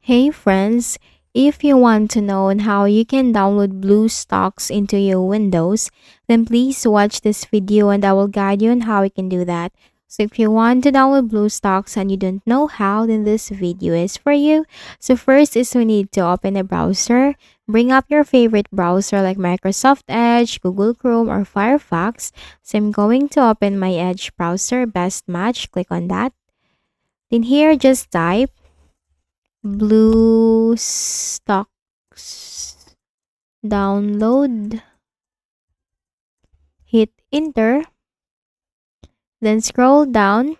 Hey friends, if you want to know on how you can download BlueStacks into your Windows, then please watch this video and I will guide you on how you can do that. So if you want to download BlueStacks and you don't know how, then this video is for you. So first is we need to open a browser. Bring up your favorite browser like Microsoft Edge, Google Chrome, or Firefox. So I'm going to open my Edge browser, best match. Click on that. Then here, just type BlueStacks. Download, hit enter, then scroll down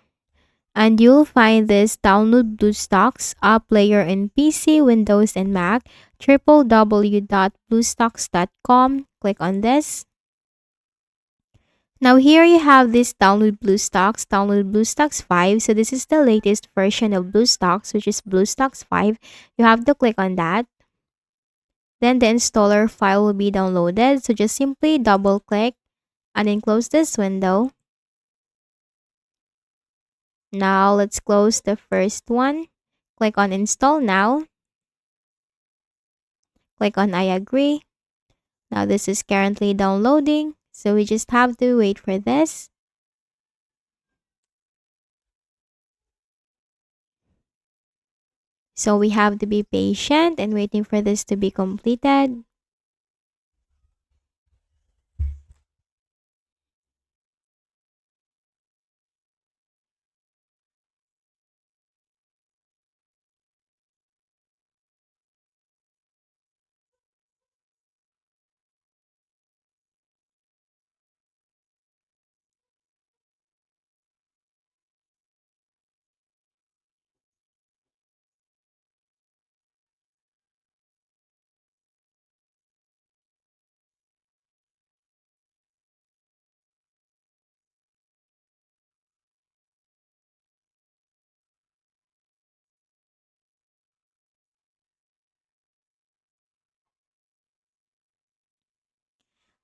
and you'll find this download BlueStacks app player in PC, Windows, and Mac. www.bluestacks.com. Click on this. Now here you have this download BlueStacks 5. So this is the latest version of BlueStacks, which is BlueStacks 5. You have to click on that. Then the installer file will be downloaded. So just simply double click and then close this window. Now let's close the first one. Click on install now. Click on I agree. Now this is currently downloading. So we just have to wait for this. So we have to be patient and waiting for this to be completed.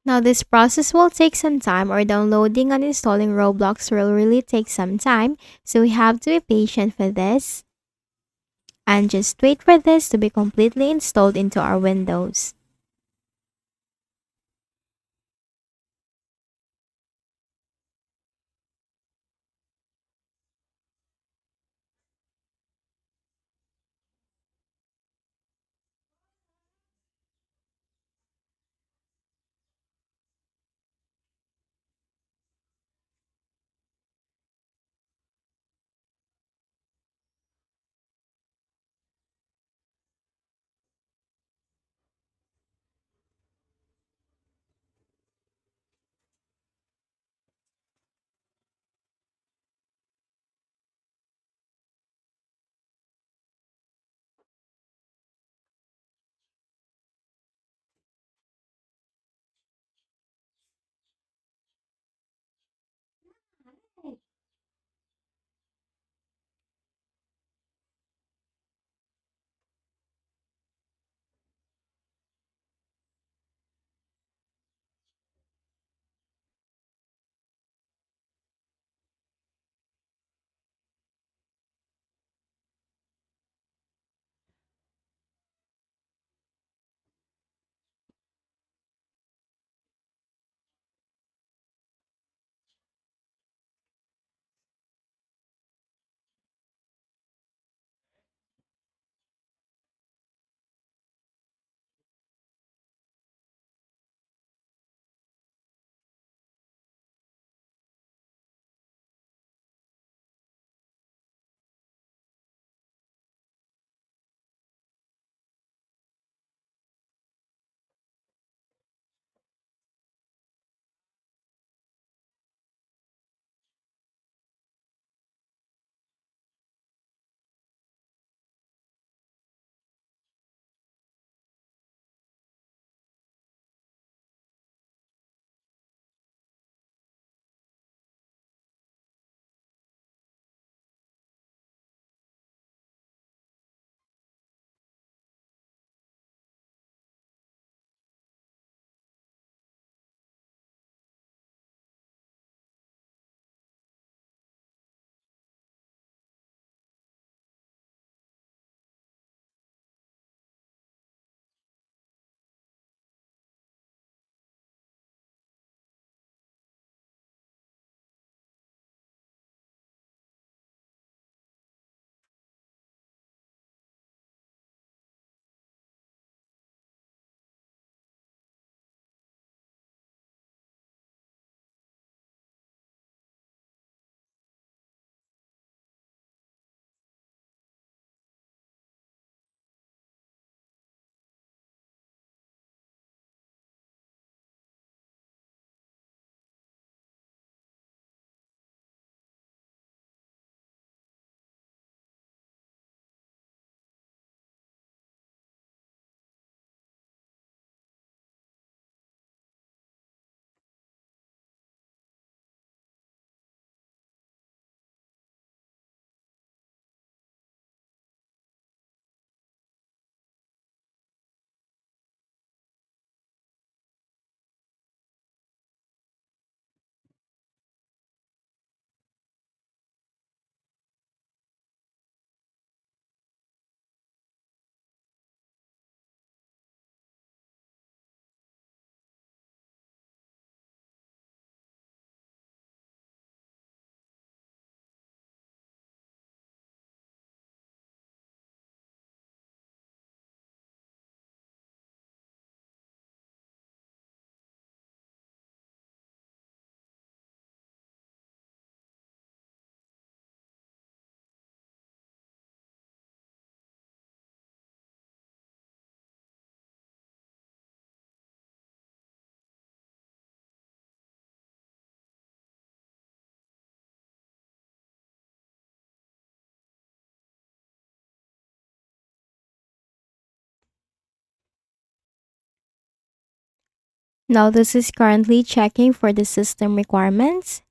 Now this process will take some time, or downloading and installing Roblox will really take some time. So we have to be patient for this and just wait for this to be completely installed into our Windows. Now this is currently checking for the system requirements.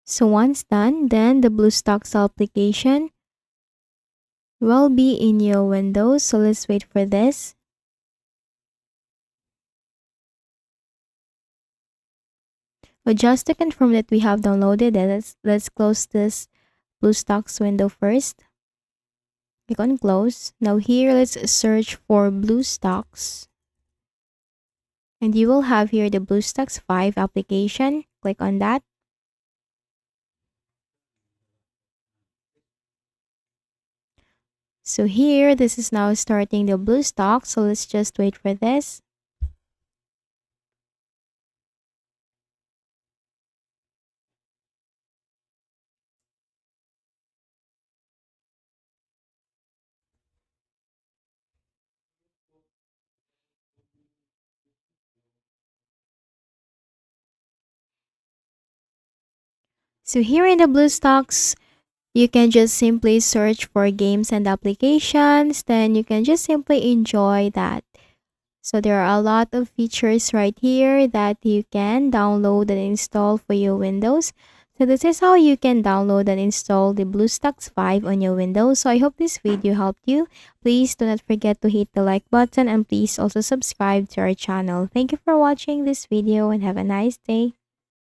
So once done, then the BlueStacks application will be in your Windows. So let's wait for this. Just to confirm that we have downloaded it, let's close this BlueStacks window first. Click on close. Now here, let's search for BlueStacks. And you will have here the BlueStacks 5 application. Click on that. So here, this is now starting the BlueStacks. So let's just wait for this. So here in the BlueStacks, you can just simply search for games and applications. Then you can just simply enjoy that. So there are a lot of features right here that you can download and install for your Windows. So this is how you can download and install the BlueStacks 5 on your Windows. So I hope this video helped you. Please do not forget to hit the like button and please also subscribe to our channel. Thank you for watching this video and have a nice day.